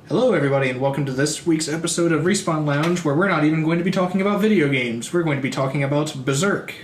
Hello, everybody, and welcome to this week's episode of Respawn Lounge, where we're not even going to be talking about video games. We're going to be talking about Berserk.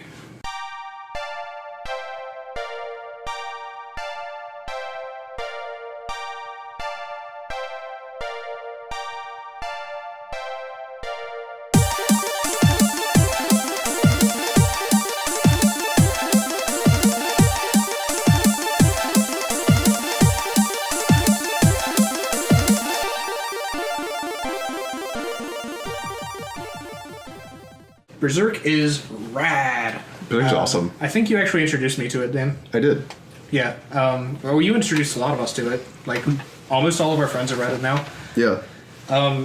Berserk is rad. Berserk's awesome. I think you actually introduced me to it, Dan. I did. Yeah. Well, you introduced a lot of us to it. Like, almost all of our friends have read it now. Yeah.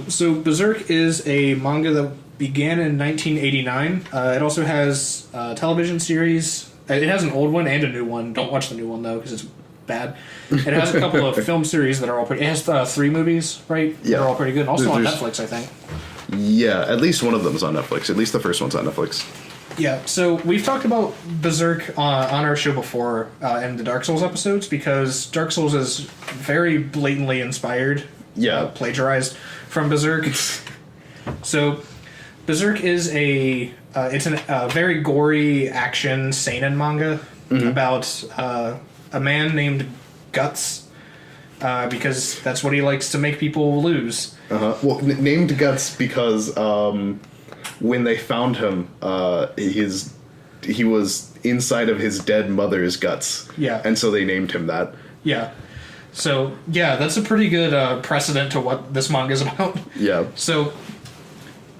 So Berserk is a manga that began in 1989. It also has a television series. It has an old one and a new one. Don't watch the new one, though, because it's bad. It has a couple of film series that are all pretty... It has 3 movies, right? Yeah. They're all pretty good. Also on There's- Netflix, I think. Yeah, at least one of them is on Netflix. At least the first one's on Netflix. Yeah, so we've talked about Berserk on our show before in the Dark Souls episodes because Dark Souls is very blatantly inspired, Yeah. plagiarized from Berserk. So Berserk is a very gory action seinen manga about a man named Guts because that's what he likes to make people lose. Well, named Guts because when they found him, he was inside of his dead mother's guts. Yeah. And so they named him that. Yeah. So, yeah, that's a pretty good precedent to what this manga is about. Yeah. So,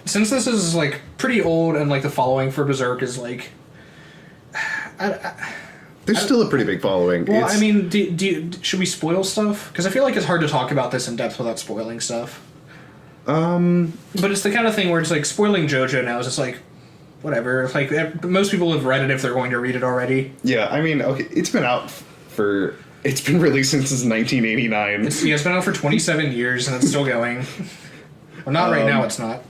since this is, like, pretty old and, like, the following for Berserk is, like... There's still a pretty big following. Well, I mean, should we spoil stuff? Because I feel like it's hard to talk about this in depth without spoiling stuff. But it's the kind of thing where it's, like, spoiling JoJo now is just, like, whatever. Like, most people have read it if they're going to read it already. Yeah, I mean, okay, it's been out for... It's been released since 1989. It's been out for 27 years and it's still going. Well, not right now, it's not.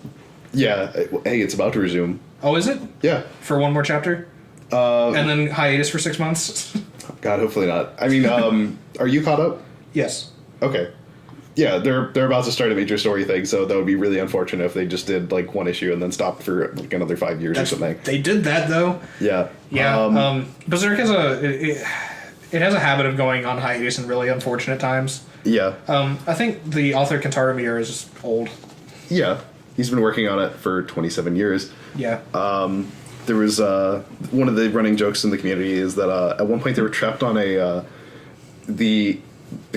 Yeah, hey, it's about to resume. Oh, is it? Yeah. For one more chapter? And then hiatus for 6 months? God, hopefully not. I mean, are you caught up? Yes. Okay. Yeah, they're about to start a major story thing, so that would be really unfortunate if they just did like one issue and then stopped for like another 5 years or something. They did that though. Yeah. Yeah. Berserk has it has a habit of going on hiatus in really unfortunate times. Yeah. I think the author Kentaro Miura is just old. Yeah. He's been working on it for 27 years. Yeah. There was one of the running jokes in the community is that at one point they were trapped on the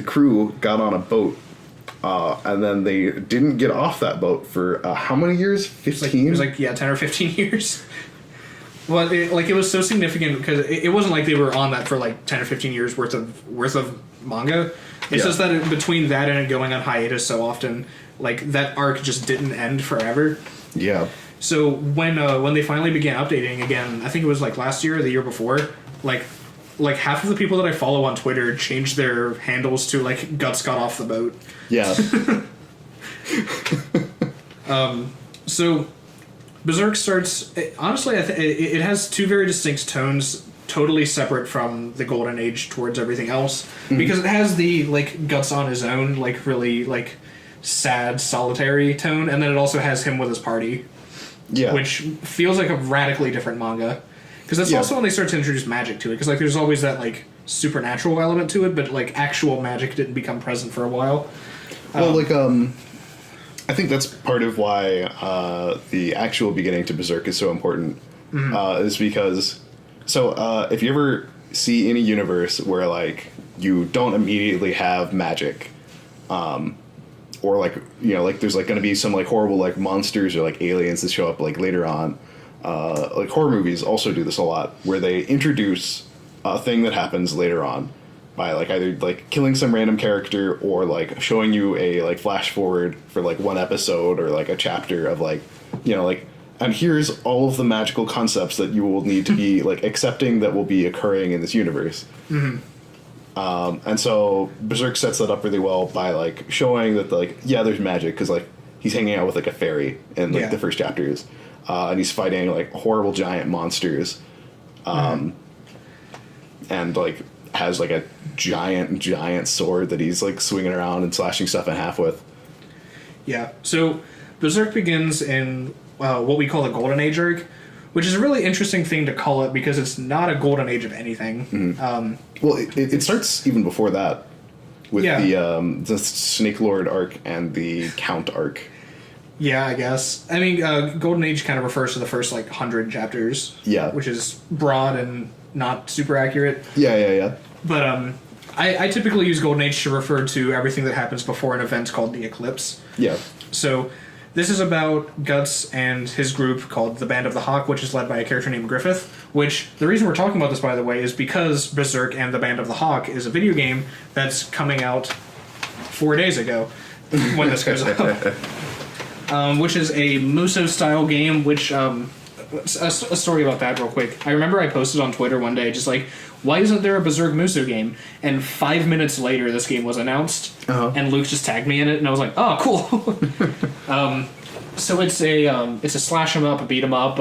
crew got on a boat. And then they didn't get off that boat for how many years? 15? It was like 10 or 15 years. Well, it was so significant because it wasn't like they were on that for like 10 or 15 years worth of manga. It's just that between that and it going on hiatus so often, like that arc just didn't end forever. Yeah. So when they finally began updating again, I think it was like last year or the year before, like half of the people that I follow on Twitter changed their handles to like Guts got off the boat. Yeah. So Berserk starts honestly. It has 2 very distinct tones, totally separate from the Golden Age towards everything else, because it has the like Guts on his own, like really like sad, solitary tone, and then it also has him with his party. Yeah. Which feels like a radically different manga. Because that's also when they start to introduce magic to it. Because like there's always that like supernatural element to it, but like actual magic didn't become present for a while. Well, I think that's part of why the actual beginning to Berserk is so important. Is because if you ever see any universe where like you don't immediately have magic, or like like there's like going to be some like horrible like monsters or like aliens that show up like later on. Like horror movies also do this a lot, where they introduce a thing that happens later on by like either like killing some random character or like showing you a like flash forward for like one episode or like a chapter of like like, and here's all of the magical concepts that you will need to be like accepting that will be occurring in this universe. And so Berserk sets that up really well by like showing that like there's magic because like he's hanging out with like a fairy in like the first chapters. And he's fighting like horrible giant monsters, and like has like a giant sword that he's like swinging around and slashing stuff in half with. Yeah. So Berserk begins in what we call the Golden Age arc, which is a really interesting thing to call it because it's not a golden age of anything. Well, it starts even before that with the Snake Lord arc and the Count arc. Yeah, I guess. I mean, Golden Age kind of refers to the first, 100 chapters. Yeah. Which is broad and not super accurate. Yeah. But I typically use Golden Age to refer to everything that happens before an event called the Eclipse. Yeah. So this is about Guts and his group called the Band of the Hawk, which is led by a character named Griffith, which the reason we're talking about this, by the way, is because Berserk and the Band of the Hawk is a video game that's coming out 4 days ago when this goes up. Which is a Muso-style game, which, a story about that real quick. I remember I posted on Twitter one day, just why isn't there a Berserk Muso game? And 5 minutes later, this game was announced, and Luke just tagged me in it, and I was like, oh, cool. So it's a slash 'em up, a beat 'em up,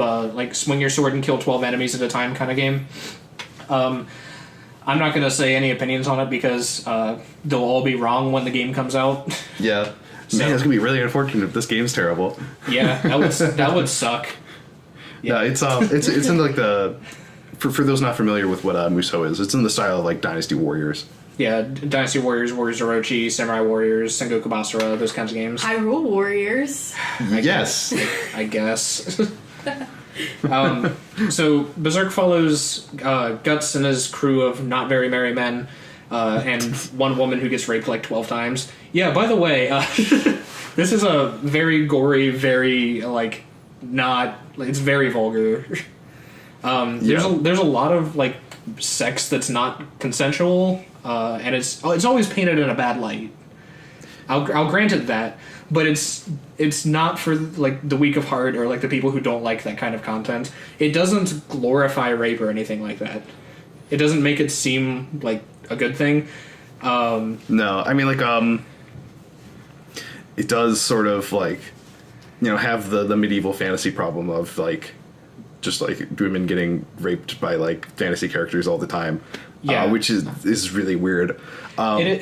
swing your sword and kill 12 enemies at a time kind of game. I'm not going to say any opinions on it because they'll all be wrong when the game comes out. Yeah. Man, it's gonna be really unfortunate if this game's terrible. Yeah, that would suck. Yeah, it's in the for those not familiar with what Muso is, it's in the style of Dynasty Warriors. Yeah, Dynasty Warriors, Warriors Orochi, Samurai Warriors, Sengoku Basara, those kinds of games. Hyrule Warriors. Yes, I guess. So Berserk follows Guts and his crew of not very merry men. And one woman who gets raped 12 times. Yeah, by the way, this is a very gory, very, it's very vulgar. There's a lot of, sex that's not consensual, and it's always painted in a bad light. I'll grant it that, but it's not for, the weak of heart or, the people who don't like that kind of content. It doesn't glorify rape or anything like that. It doesn't make it seem like a good thing. No, I mean, it does sort of have the medieval fantasy problem of just women getting raped by fantasy characters all the time. Yeah, which is really weird. It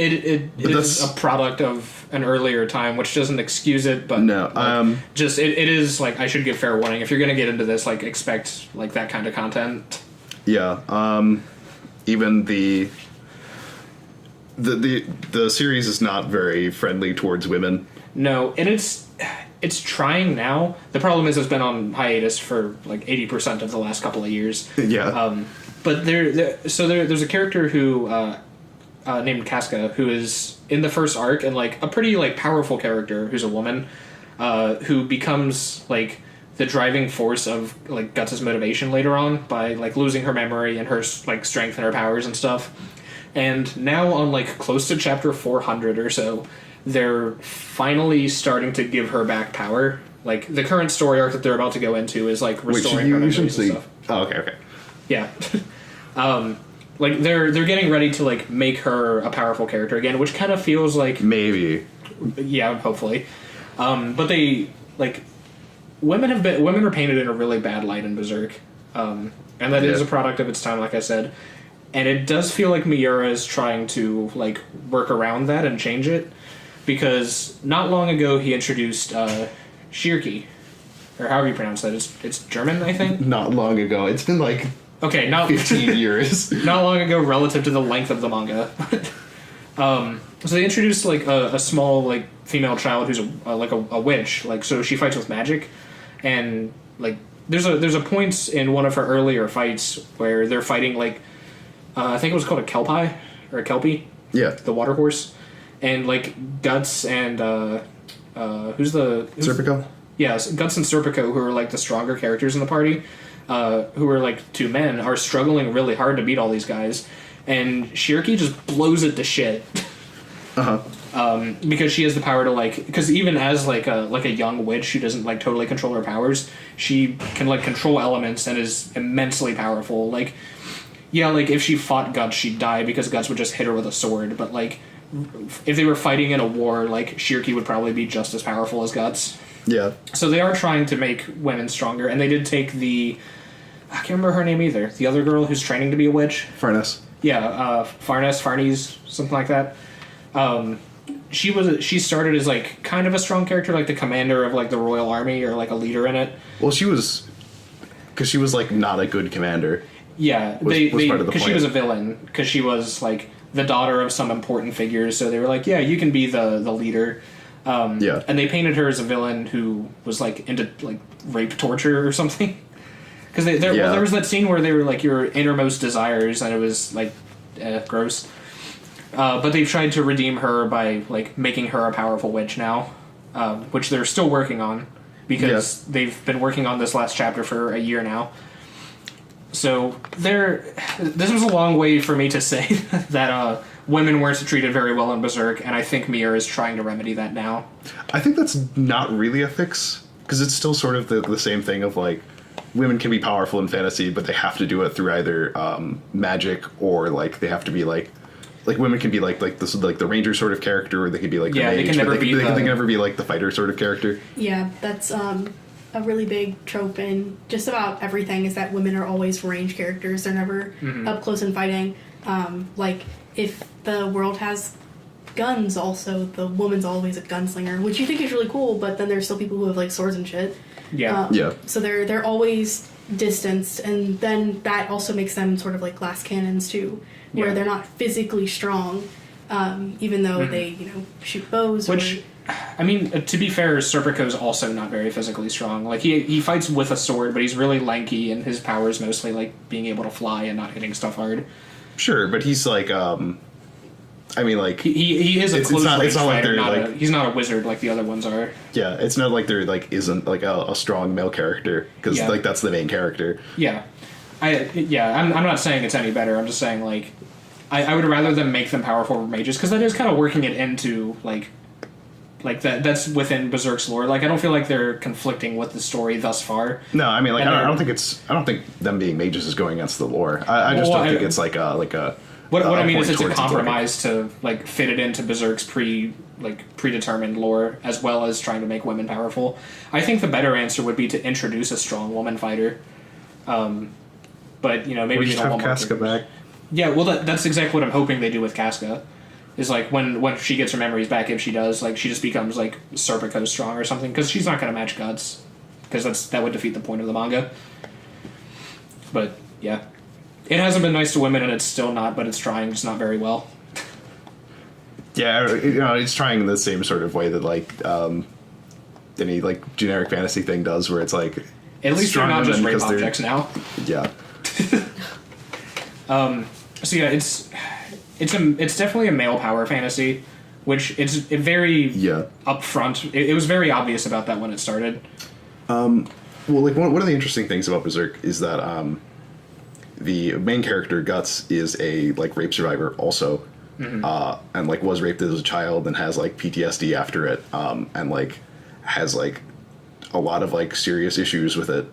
is a product of an earlier time, which doesn't excuse it, but no, it is I should give fair warning if you're going to get into this. Expect that kind of content. Yeah. Even the series is not very friendly towards women. No, and it's trying now. The problem is it's been on hiatus for 80% of the last couple of years. Yeah. But there's a character who named Casca who is in the first arc and a pretty powerful character who's a woman who becomes the driving force of Guts' motivation later on by losing her memory and her strength and her powers and stuff. And now on close to chapter 400 or so, they're finally starting to give her back power. The current story arc that they're about to go into is restoring her memories and stuff. Oh, okay. Yeah. They're getting ready to make her a powerful character again, which kind of feels maybe. Yeah, hopefully. But they women are painted in a really bad light in Berserk, and that is a product of its time, like I said. And it does feel like Miura is trying to work around that and change it, because not long ago he introduced Shirki, or however you pronounce that. It's German, I think. Not long ago. It's been okay, not 15 years. Not long ago, relative to the length of the manga. So they introduced a small female child who's a witch. So she fights with magic, and there's a point in one of her earlier fights where they're fighting I think it was called a Kelpie or a Kelpie. Yeah. The water horse, and Guts and who's Serpico? Yes, Guts and Serpico, who are the stronger characters in the party, who are two men, are struggling really hard to beat all these guys, and Shirki just blows it to shit. Because she has the power to because even as a young witch who doesn't totally control her powers, she can control elements and is immensely powerful. If she fought Guts, she'd die because Guts would just hit her with a sword. But if they were fighting in a war, Shirki would probably be just as powerful as Guts. Yeah. So they are trying to make women stronger, and they did take I can't remember her name either. The other girl who's training to be a witch. Farnes. Yeah, Farnes, something like that. she started as like kind of a strong character, like the commander of like the royal army or like a leader in it. Well, she was because she was like not a good commander. Yeah, was part of the because she plan. was a villain, because she was like the daughter of some important figures, so they were like, yeah, you can be the leader. Yeah. And they painted her as a villain who was like into like rape torture or something. Because there was that scene where they were like your innermost desires, and it was like gross. But they've tried to redeem her by like making her a powerful witch now, which they're still working on, because they've been working on this last chapter for a year now. So this was a long way for me to say that women weren't treated very well in Berserk, and I think Mir is trying to remedy that now. I think that's not really a fix, because it's still sort of the same thing of like women can be powerful in fantasy, but they have to do it through either magic or like they have to be like women can be like this like the ranger sort of character, or they could be like the mage, they can never be they can never be like the fighter sort of character. Yeah, that's a really big trope in just about everything, is that women are always range characters. They're never up close and fighting. Like, if the world has guns also, the woman's always a gunslinger, which you think is really cool, but then there's still people who have like swords and shit. Yeah. So they're always distanced, and then that also makes them sort of like glass cannons too, where they're not physically strong, even though they shoot bows. Which, I mean, to be fair, Serpico's also not very physically strong. Like he fights with a sword, but he's really lanky, and his power is mostly like being able to fly and not hitting stuff hard. Sure, but he's like I mean, like he is a close range fighter. Like, he's not a wizard like the other ones are. Yeah, it's not like there like isn't like a strong male character, because like that's the main character. Yeah, I'm not saying it's any better. I'm just saying like I would rather them make them powerful mages, because that is kind of working it into like that's within Berserk's lore. Like I don't feel like they're conflicting with the story thus far. No, I mean like I don't think them being mages is going against the lore. I just don't think it's like a. What I mean is it's a towards compromise to like fit it into Berserk's predetermined lore, as well as trying to make women powerful. I think the better answer would be to introduce a strong woman fighter. But maybe we they just don't have want more Casca characters. back. Yeah, well that's exactly what I'm hoping they do with Casca. Is like when she gets her memories back, if she does, like she just becomes like Serpico strong or something, because she's not going to match Guts, because that would defeat the point of the manga. But yeah. It hasn't been nice to women, and it's still not, but it's trying, just not very well. Yeah, it's trying in the same sort of way that like any like generic fantasy thing does, where it's like at least they're not just rape they're- objects now. Yeah. So yeah, it's definitely a male power fantasy, which it's very upfront. It was very obvious about that when it started. Well, like one of the interesting things about Berserk is that the main character Guts is a like rape survivor also, and like was raped as a child and has like PTSD after it, and like has like a lot of like serious issues with it,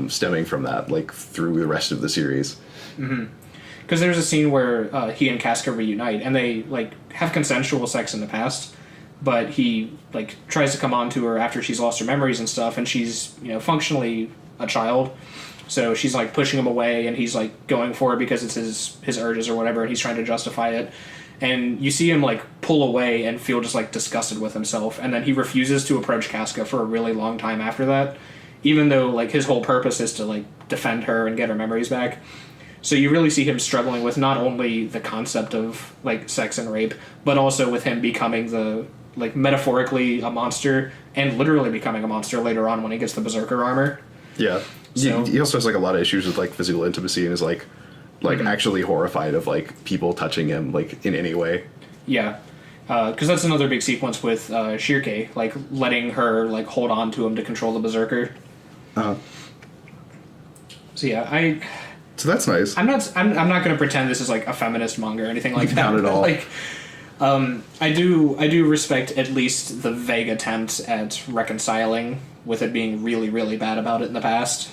stemming from that like through the rest of the series. Because there's a scene where he and Casca reunite, and they like have consensual sex in the past, but he like tries to come on to her after she's lost her memories and stuff, and she's functionally a child. So she's like pushing him away, and he's like going for it because it's his urges or whatever, and he's trying to justify it. And you see him like pull away and feel just like disgusted with himself, and then he refuses to approach Casca for a really long time after that, even though like his whole purpose is to like defend her and get her memories back. So you really see him struggling with not only the concept of like sex and rape, but also with him becoming the like metaphorically a monster and literally becoming a monster later on when he gets the Berserker armor. Yeah. So, he also has like a lot of issues with like physical intimacy, and is like actually horrified of like people touching him like in any way. Yeah, because that's another big sequence with Shirke, like letting her like hold on to him to control the Berserker. So yeah, So that's nice. I'm not going to pretend this is like a feminist manga or anything like that. Not at all. Like, I do respect at least the vague attempt at reconciling, with it being really really bad about it in the past.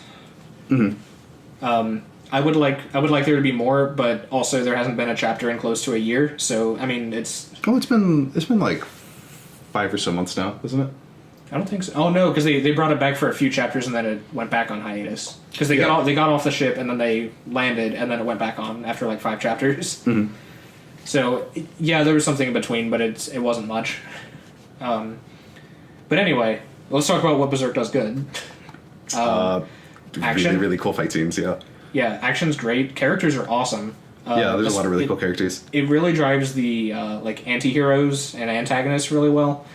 I would like there to be more, but also there hasn't been a chapter in close to a year. So I mean, it's been like 5 or so months now, isn't it? I don't think so. Oh no, because they brought it back for a few chapters and then it went back on hiatus. Because they got off the ship and then they landed and then it went back on after like 5 chapters. So yeah, there was something in between, but it wasn't much. But anyway, let's talk about what Berserk does good. Action. Really, really cool fight scenes, yeah. Yeah, action's great. Characters are awesome. Yeah, there's a lot of really cool characters. It really drives the like anti-heroes and antagonists really well.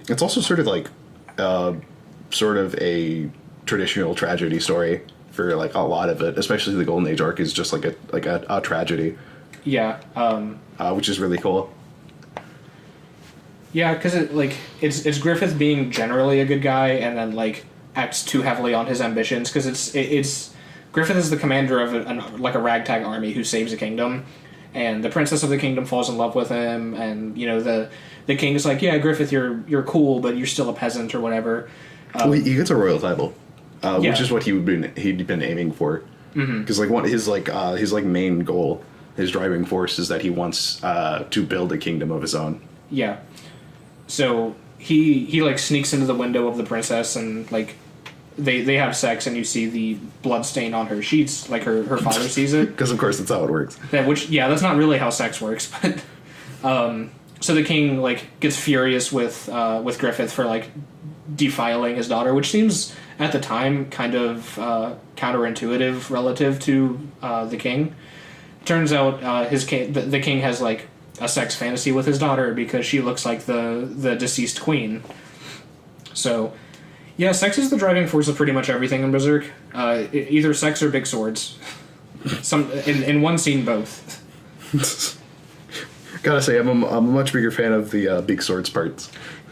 It's also sort of like sort of a traditional tragedy story for like a lot of it, especially the Golden Age arc is just like a tragedy. Yeah. Which is really cool. Yeah, because it's Griffith being generally a good guy, and then like acts too heavily on his ambitions. Because it's Griffith is the commander of a ragtag army who saves a kingdom, and the princess of the kingdom falls in love with him, and the king is like, yeah, Griffith, you're cool, but you're still a peasant or whatever. Well, he gets a royal title, yeah. Which is what he'd been aiming for. Because like his main goal, his driving force is that he wants to build a kingdom of his own. Yeah. So he like sneaks into the window of the princess and like they have sex and you see the blood stain on her sheets, like her father sees it. Because of course that's how it works. That's not really how sex works, but so the king like gets furious with Griffith for like defiling his daughter, which seems at the time kind of counterintuitive relative to the king. Turns out the king has like a sex fantasy with his daughter because she looks like the deceased queen. So, yeah, sex is the driving force of pretty much everything in Berserk. Either sex or big swords. In one scene, both. Gotta say, I'm a much bigger fan of the big swords parts.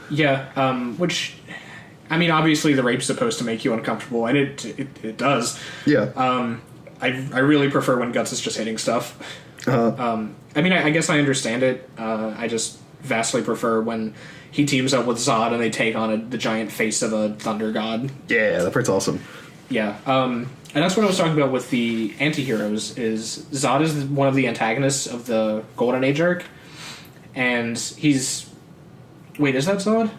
Yeah, which, I mean, obviously the rape's supposed to make you uncomfortable, and it does. Yeah. I really prefer when Guts is just hitting stuff. I mean, I guess I understand it. I just vastly prefer when he teams up with Zod and they take on the giant face of a thunder god. Yeah, that part's awesome. Yeah, and that's what I was talking about with the anti-heroes, is Zod is one of the antagonists of the Golden Age arc, and he's... Wait, is that Zod?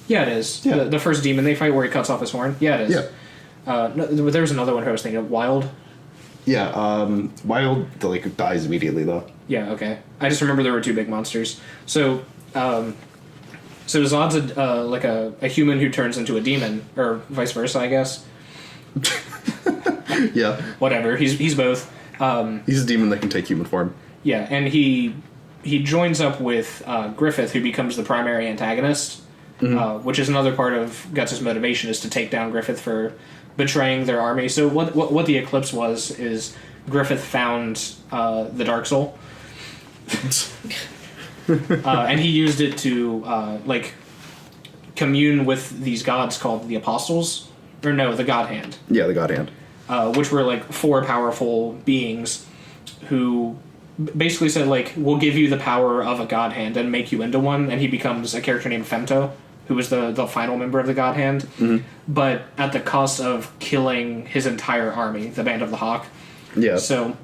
Yeah, it is. Yeah. The first demon they fight where he cuts off his horn? Yeah, it is. Yeah. No, there was another one who I was thinking of, Wild. Yeah, Wild dies immediately though. Yeah, okay. I just remember there were two big monsters. So Zod's a human who turns into a demon, or vice versa, I guess. Yeah. Whatever. He's both. He's a demon that can take human form. Yeah, and he joins up with Griffith, who becomes the primary antagonist, which is another part of Guts' motivation, is to take down Griffith for betraying their army. So what the eclipse was is Griffith found the Dark Soul, and he used it to commune with these gods called the Apostles, or no, the God Hand. Yeah, the God Hand, which were like four powerful beings who basically said like, we'll give you the power of a God Hand and make you into one, and he becomes a character named Femto, who was the final member of the God Hand, but at the cost of killing his entire army, the Band of the Hawk. Yeah. So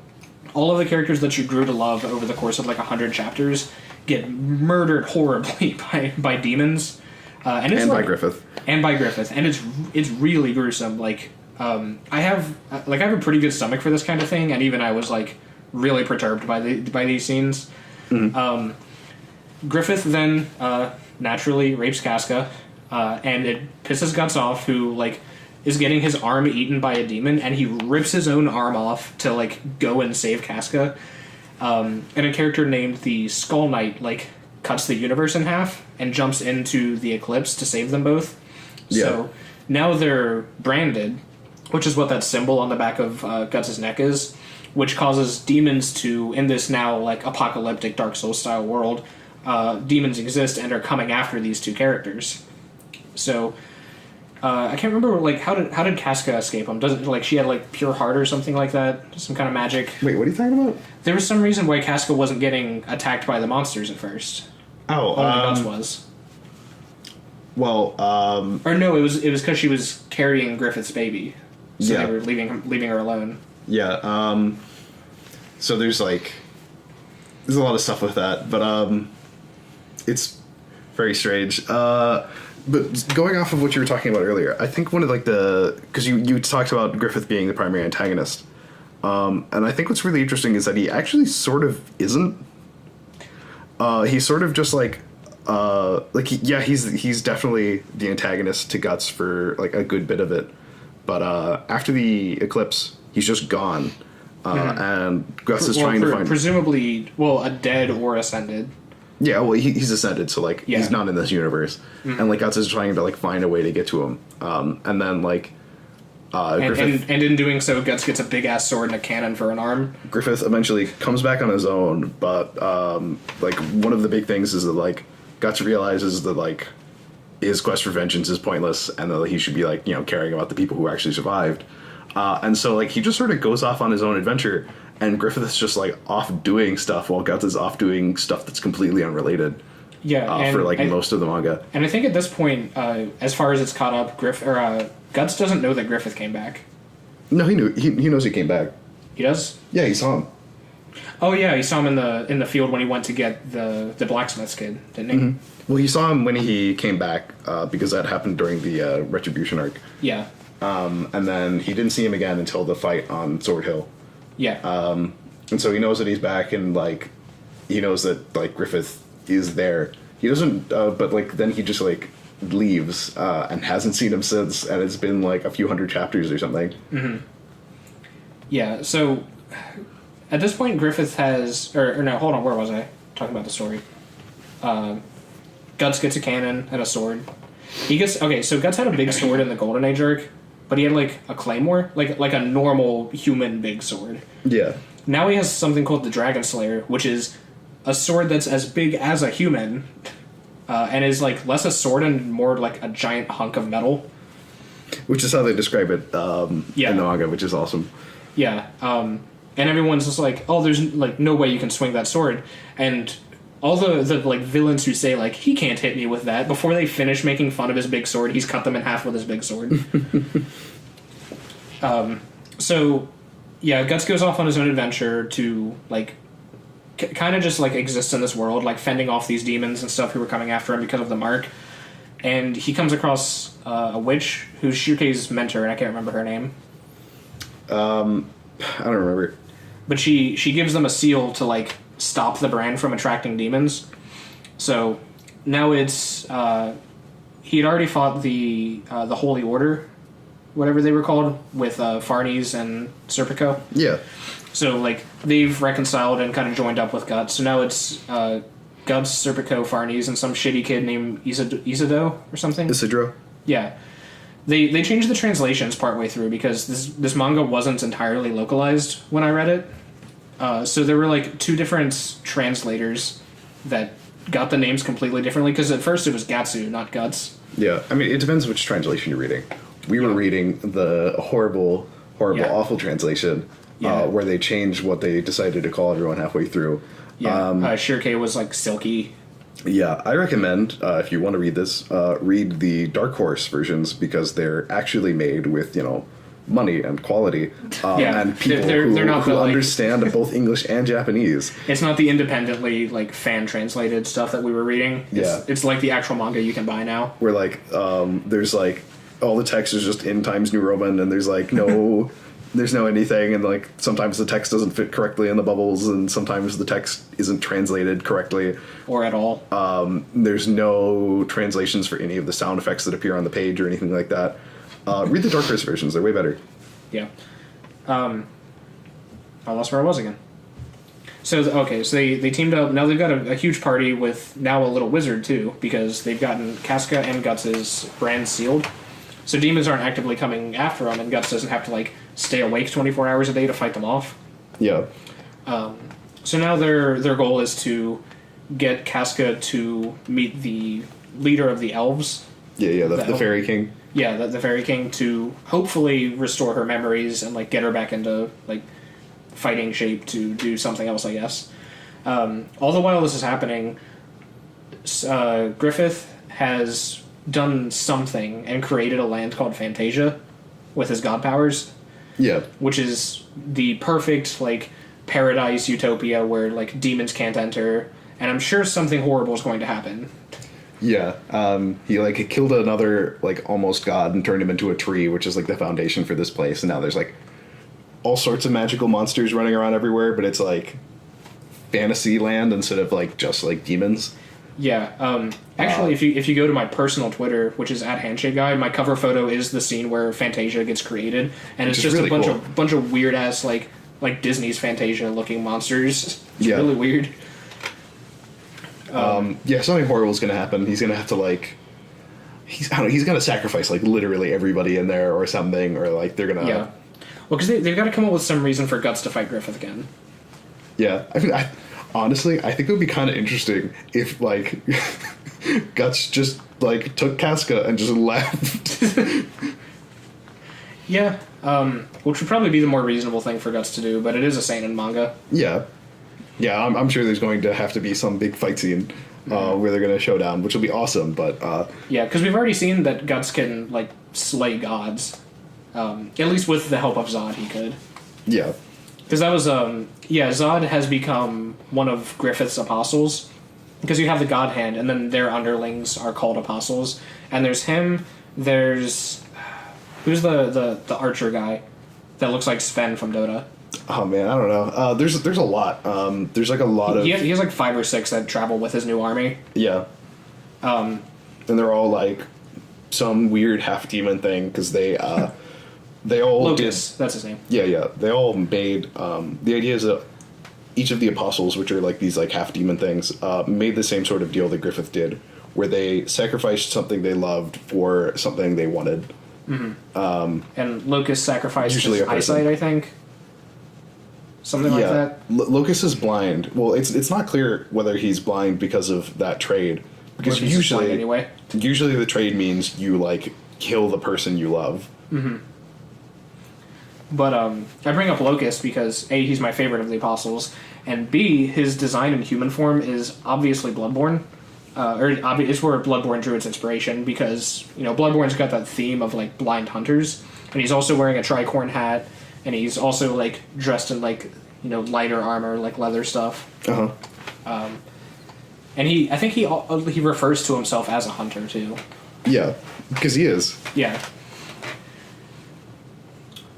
all of the characters that you grew to love over the course of like 100 chapters get murdered horribly by demons. And by Griffith. And by Griffith. And it's really gruesome. Like, I have a pretty good stomach for this kind of thing, and even I was like really perturbed by these scenes. Griffith then naturally rapes Casca, and it pisses Guts off, who like is getting his arm eaten by a demon, and he rips his own arm off to like go and save Casca. And a character named the Skull Knight like cuts the universe in half and jumps into the eclipse to save them both. Yeah. So now they're branded, which is what that symbol on the back of Guts' neck is, which causes demons to, in this now like apocalyptic Dark Souls style world, demons exist and are coming after these two characters. So I can't remember like how did Casca escape them? Doesn't like she had like pure heart or something like that? Some kind of magic. Wait, what are you talking about? There was some reason why Casca wasn't getting attacked by the monsters at first. Oh, only Guts was. Well, or no, it was because she was carrying Griffith's baby, so yeah. they were leaving her alone. Yeah. So there's a lot of stuff with that, but it's very strange. But going off of what you were talking about earlier, I think one of like because you talked about Griffith being the primary antagonist. And I think what's really interesting is that he actually sort of isn't. He's sort of just he's definitely the antagonist to Guts for like a good bit of it, but after the eclipse, he's just gone, and Guts is trying to find presumably a dead or ascended. Yeah, well, he's ascended, so like he's not in this universe, and like Guts is trying to like find a way to get to him, and then like. And in doing so, Guts gets a big ass sword and a cannon for an arm. Griffith eventually comes back on his own, but like one of the big things is that like Guts realizes that like his quest for vengeance is pointless, and that he should be like caring about the people who actually survived, and so like he just sort of goes off on his own adventure, and Griffith is just like off doing stuff while Guts is off doing stuff that's completely unrelated. Yeah, for like most of the manga. And I think at this point, as far as it's caught up, Guts doesn't know that Griffith came back. No, he knew. He knows he came back. He does? Yeah, he saw him. Oh yeah, he saw him in the field when he went to get the blacksmith's kid, didn't he? Mm-hmm. Well, he saw him when he came back because that happened during the Retribution arc. Yeah. And then he didn't see him again until the fight on Sword Hill. Yeah. And so he knows that he's back, and like he knows that like Griffith is there. He doesn't, but like then he just like leaves and hasn't seen him since, and it's been like a few hundred chapters or something. Mm-hmm. Yeah. So at this point, Griffith has, or no, hold on, where was I talking about the story? Guts gets a cannon and a sword. So Guts had a big sword in the Golden Age arc, but he had like a claymore, like a normal human big sword. Yeah. Now he has something called the Dragon Slayer, which is a sword that's as big as a human, and is like less a sword and more like a giant hunk of metal. Which is how they describe it in the manga, which is awesome. Yeah, and everyone's just like, oh, there's like no way you can swing that sword, and all the like villains who say like he can't hit me with that, before they finish making fun of his big sword, he's cut them in half with his big sword. So yeah, Guts goes off on his own adventure to like kind of just like exist in this world, like fending off these demons and stuff who were coming after him because of the mark. And he comes across a witch who's Shirkei's mentor, and I can't remember her name. I don't remember. But she gives them a seal to like stop the brand from attracting demons. So now it's he had already fought the Holy Order, whatever they were called, with Farnes and Serpico. Yeah. So like they've reconciled and kind of joined up with Guts. So now it's Guts, Serpico, Farnes, and some shitty kid named Isidro or something. Isidro. Yeah. They changed the translations partway through because this manga wasn't entirely localized when I read it. So there were like two different translators that got the names completely differently, because at first it was Gatsu, not Guts. Yeah, I mean, it depends which translation you're reading. We were reading the horrible, awful translation where they changed what they decided to call everyone halfway through. Yeah, Shirkei was like silky. Yeah, I recommend, if you want to read this, read the Dark Horse versions, because they're actually made with, money and quality, and people they're not who understand both English and Japanese. It's not the independently like fan translated stuff that we were reading. It's like the actual manga you can buy now. Where like there's like all the text is just in Times New Roman, and there's like no there's no anything, and like sometimes the text doesn't fit correctly in the bubbles, and sometimes the text isn't translated correctly or at all. There's no translations for any of the sound effects that appear on the page or anything like that. Read the Dark Horse versions; they're way better. Yeah. I lost where I was again. So they teamed up. Now they've got a huge party with now a little wizard too, because they've gotten Casca and Guts' brand sealed. So demons aren't actively coming after them, and Guts doesn't have to like stay awake 24 hours a day to fight them off. Yeah. So now their goal is to get Casca to meet the leader of the elves. Yeah, the Fairy King. Yeah, the Fairy King, to hopefully restore her memories and like get her back into like fighting shape to do something else, I guess. All the while this is happening, Griffith has done something and created a land called Fantasia with his god powers. Yeah. Which is the perfect like paradise utopia where like demons can't enter, and I'm sure something horrible is going to happen. Yeah, he like killed another like almost god and turned him into a tree, which is like the foundation for this place. And now there's like all sorts of magical monsters running around everywhere, but it's like fantasy land instead of like just like demons. Yeah. Actually, if you go to my personal Twitter, which is @HandshakeGuy, my cover photo is the scene where Fantasia gets created, and it's just really a cool. bunch of weird ass like Disney's Fantasia looking monsters. It's really weird. Yeah, something horrible is going to happen. He's going to have to like, he's going to sacrifice like literally everybody in there or something, or like they're going to. Yeah. Well, because they've got to come up with some reason for Guts to fight Griffith again. Yeah, I mean, honestly, I think it would be kind of interesting if like Guts just like took Casca and just left. Yeah. Which would probably be the more reasonable thing for Guts to do, but it is a seinen manga. Yeah. Yeah, I'm sure there's going to have to be some big fight scene where they're going to show down, which will be awesome, but... yeah, because we've already seen that Guts can, like, slay gods. At least with the help of Zod, he could. Yeah. Because that was, Zod has become one of Griffith's apostles. Because you have the God Hand, and then their underlings are called apostles. And there's him, there's... Who's the archer guy that looks like Sven from Dota? Oh man, I don't know. There's a lot. There's like a lot of... He has like 5 or 6 that travel with his new army. Yeah. And they're all like some weird half-demon thing, because they all... Locus, that's his name. Yeah. They all made... the idea is that each of the apostles, which are like these like half-demon things, made the same sort of deal that Griffith did, where they sacrificed something they loved for something they wanted. Mm-hmm. And Locus sacrificed Usually his a person. eyesight, I think. Something like that. Locus is blind. Well, it's not clear whether he's blind because of that trade. Because Or if he's just blind usually, anyway. usually the trade means you like kill the person you love. Mm-hmm. But I bring up Locus because A, he's my favorite of the apostles, and B, his design in human form is obviously Bloodborne. It's where Bloodborne drew its inspiration, because Bloodborne's got that theme of like blind hunters, and he's also wearing a tricorn hat, and he's also like dressed in like lighter armor, like leather stuff. And I think he refers to himself as a hunter too. Yeah, because he is. Yeah.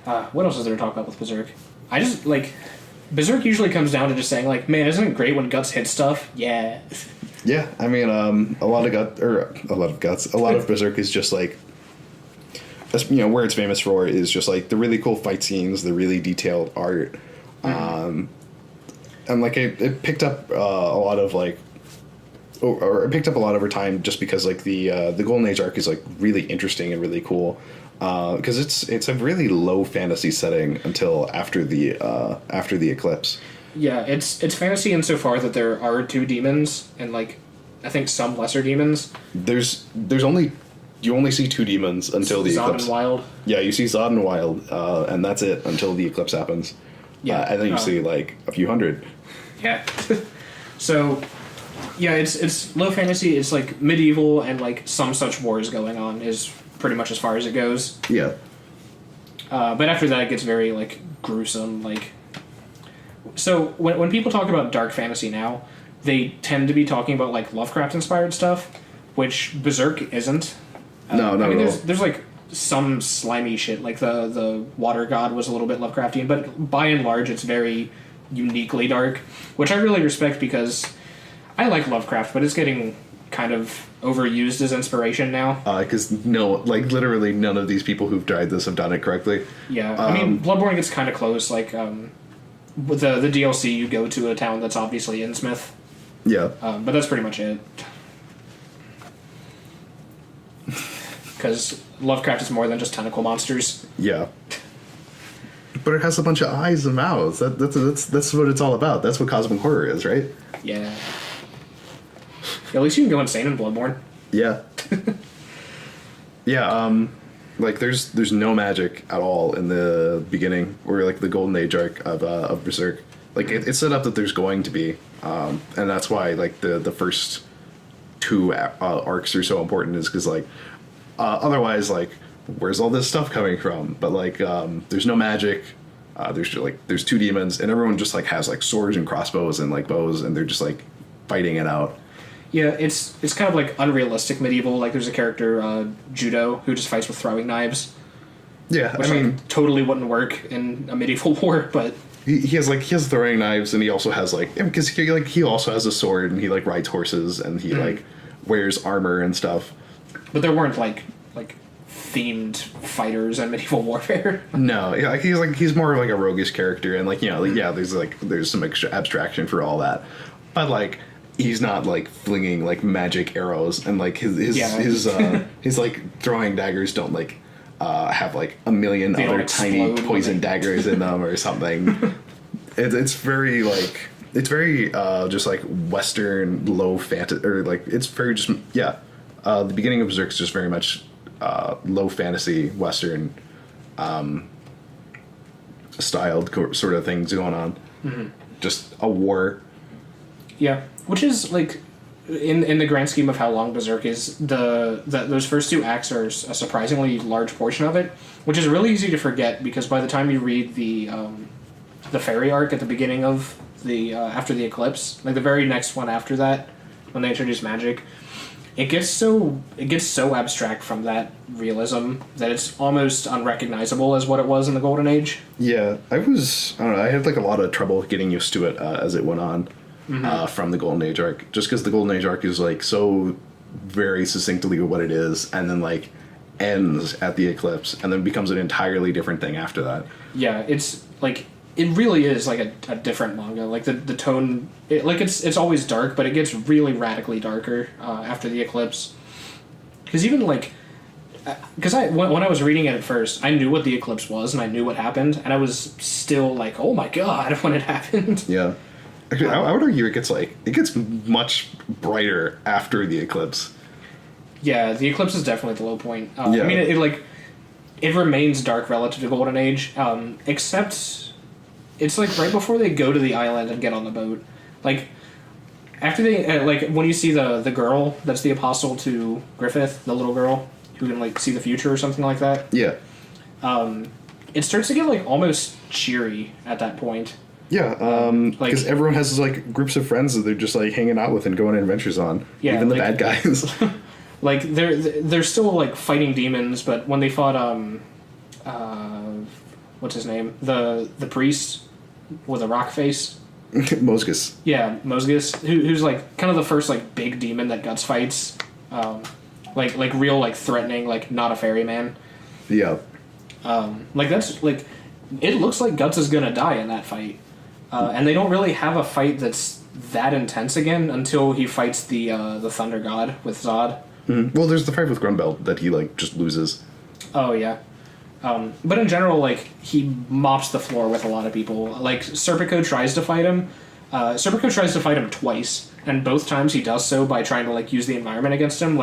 What else is there to talk about with Berserk? I just like Berserk usually comes down to just saying like, man, isn't it great when Guts hits stuff? Yeah. Yeah, I mean, a lot of Berserk is just like, where it's famous for is just like the really cool fight scenes, the really detailed art, and like it picked up a lot of like, or it picked up a lot over time just because like the Golden Age arc is like really interesting and really cool, because it's a really low fantasy setting until after the eclipse. Yeah, it's fantasy insofar that there are 2 demons and like I think some lesser demons. You only see 2 demons until the Zod eclipse. and Wild. Yeah, you see Zod and Wild, and that's it until the eclipse happens. Yeah, and then you see like a few hundred. Yeah. So, yeah, it's low fantasy. It's like medieval and like some such wars going on is pretty much as far as it goes. Yeah. But after that, it gets very like gruesome. Like, so when people talk about dark fantasy now, they tend to be talking about like Lovecraft inspired stuff, which Berserk isn't. No, I mean, at all. there's like some slimy shit, like the water god was a little bit Lovecraftian, but by and large, it's very uniquely dark, which I really respect because I like Lovecraft, but it's getting kind of overused as inspiration now. Because literally none of these people who've tried this have done it correctly. Yeah, I mean, Bloodborne gets kind of close. Like with the DLC, you go to a town that's obviously Innsmouth. Yeah. But that's pretty much it. Because Lovecraft is more than just tentacle monsters. Yeah. But it has a bunch of eyes and mouths. That's what it's all about. That's what cosmic horror is, right? Yeah. At least you can go insane in Bloodborne. Yeah. Yeah, like there's no magic at all in the beginning or like the Golden Age arc of Berserk. Like it's set up that there's going to be, and that's why like the first 2 arcs are so important, is because like otherwise like where's all this stuff coming from? But like there's no magic. There's 2 demons, and everyone just like has like swords and crossbows and like bows, and they're just like fighting it out. Yeah, it's kind of like unrealistic medieval. Like there's a character Judo who just fights with throwing knives. Yeah, which I mean, totally wouldn't work in a medieval war, but he has throwing knives, and he also has because he also has a sword, and he rides horses, and he wears armor and stuff. but there weren't like themed fighters in medieval warfare. No, yeah, he's more of a roguish character, and there's some extra abstraction for all that, but he's not flinging magic arrows, and his throwing daggers don't have a million They don't other tiny explode poison daggers in them or something. It's very just Western low fantasy, or it's very just the beginning of Berserk is just very much low fantasy Western styled sort of things going on. Mm-hmm. Just a war. Yeah, which is in the grand scheme of how long Berserk is, those first 2 acts are a surprisingly large portion of it, which is really easy to forget because by the time you read the fairy arc at the beginning of the after the eclipse, the very next one after that, when they introduce magic, it gets so abstract from that realism that it's almost unrecognizable as what it was in the Golden Age. Yeah, I don't know, I had a lot of trouble getting used to it as it went on. Mm-hmm. From the Golden Age arc, just because the Golden Age arc is so very succinctly what it is, and then ends at the eclipse, and then becomes an entirely different thing after that. Yeah, it's it really is a different manga. The tone, it's always dark, but it gets really radically darker after the eclipse. Because even when I was reading it at first, I knew what the eclipse was and I knew what happened, and I was still oh my god when it happened. Yeah. Actually, I would argue it gets much brighter after the eclipse. Yeah, the eclipse is definitely the low point. Yeah. I mean, it remains dark relative to Golden Age, except it's right before they go to the island and get on the boat. After they when you see the girl that's the apostle to Griffith, the little girl who can see the future or something like that. Yeah. It starts to get almost cheery at that point. Yeah, because everyone has groups of friends that they're just hanging out with and going on adventures on. Yeah, even the bad guys. they're still fighting demons, but when they fought what's his name, the priest with a rock face, Mosgus. Yeah, Mosgus, who's kind of the first big demon that Guts fights, real threatening, not a ferryman. Yeah. That's it looks like Guts is gonna die in that fight. And they don't really have a fight that's that intense again until he fights the Thunder God with Zod. Mm-hmm. Well, there's the fight with Grunbelt that he just loses. Oh yeah, but in general, he mops the floor with a lot of people. Serpico tries to fight him. Serpico tries to fight him twice, and both times he does so by trying to use the environment against him,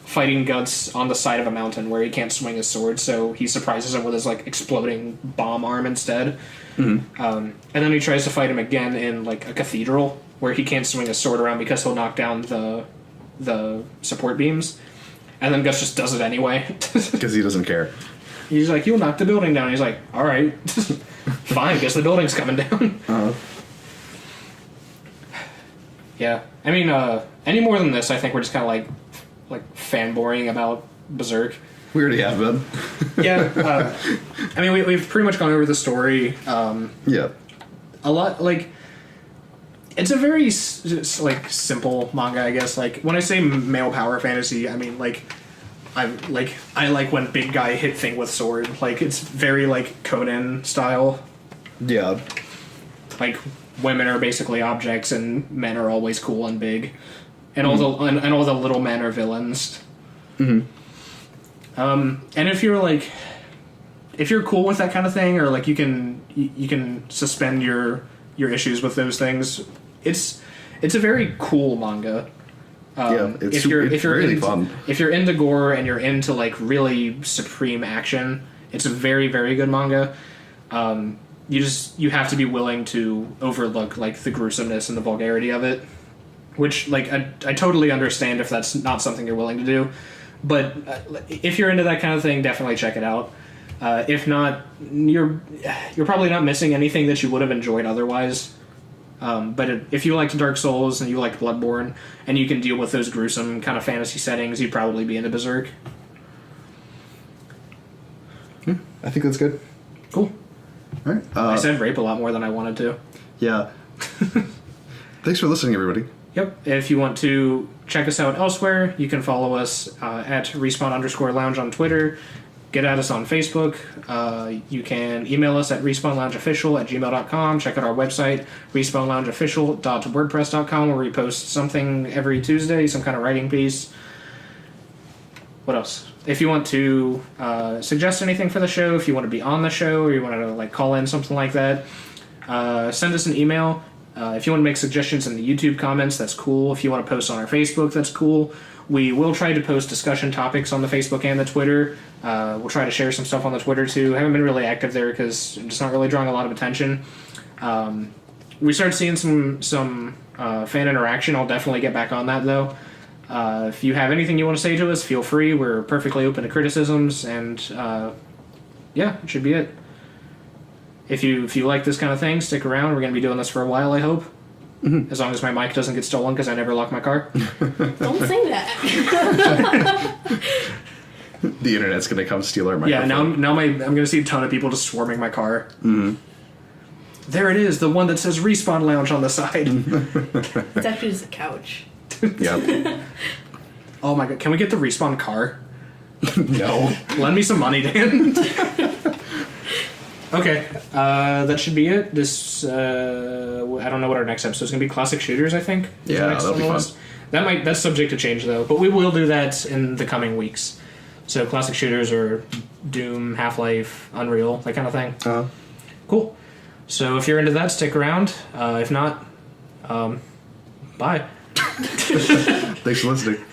fighting Guts on the side of a mountain where he can't swing his sword, so he surprises him with his exploding bomb arm instead. Mm-hmm. And then he tries to fight him again in a cathedral where he can't swing his sword around because he'll knock down the support beams, and then Guts just does it anyway because he doesn't care. He's you'll knock the building down. He's all right, fine, guess the building's coming down. Uh-huh. Yeah, I mean, any more than this, I think we're just kind of fanboying about Berserk. We already have been. Yeah, I mean, we've pretty much gone over the story. Yeah. A lot, it's a very, simple manga, I guess. When I say male power fantasy, I mean, I like when big guy hit thing with sword. It's very, Conan style. Yeah. Women are basically objects and men are always cool and big. And all the little men are villains. Mm-hmm. And if you're cool with that kind of thing, or you can suspend your issues with those things, it's a very cool manga. It's really fun. If you're into gore and you're into really supreme action, it's a very, very good manga. You have to be willing to overlook the gruesomeness and the vulgarity of it, which I totally understand if that's not something you're willing to do. But if you're into that kind of thing, definitely check it out. If not, you're probably not missing anything that you would have enjoyed otherwise. But if you liked Dark Souls and you liked Bloodborne, and you can deal with those gruesome kind of fantasy settings, you'd probably be into Berserk. I think that's good. Cool. All right. I said rape a lot more than I wanted to. Yeah. Thanks for listening, everybody. Yep. If you want to check us out elsewhere, you can follow us at respawn_lounge on Twitter. Get at us on Facebook. You can email us at respawnloungeofficial@gmail.com. Check out our website, respawnloungeofficial.wordpress.com, where we post something every Tuesday, some kind of writing piece. What else? If you want to suggest anything for the show, if you want to be on the show, or you want to like call in something like that, send us an email. If you want to make suggestions in the YouTube comments, that's cool. If you want to post on our Facebook, that's cool. We will try to post discussion topics on the Facebook and the Twitter. We'll try to share some stuff on the Twitter too. I haven't been really active there because I'm just not really drawing a lot of attention. We started seeing some fan interaction. I'll definitely get back on that though. If you have anything you want to say to us, feel free. We're perfectly open to criticisms, and yeah, it should be it. If you like this kind of thing, stick around. We're going to be doing this for a while, I hope. Mm-hmm. As long as my mic doesn't get stolen, because I never lock my car. Don't say that. The internet's going to come steal our microphone. Yeah, now I'm going to see a ton of people just swarming my car. Mm-hmm. There it is, the one that says Respawn Lounge on the side. It's actually just a couch. Yep. Oh my god, can we get the Respawn car? No. Lend me some money, Dan. Okay, that should be it. This, I don't know what our next episode is going to be. Classic shooters, I think. Yeah, that'll be fun. That's subject to change, though. But we will do that in the coming weeks. So classic shooters or Doom, Half-Life, Unreal, that kind of thing. Uh-huh. Cool. So if you're into that, stick around. If not, bye. Thanks for listening.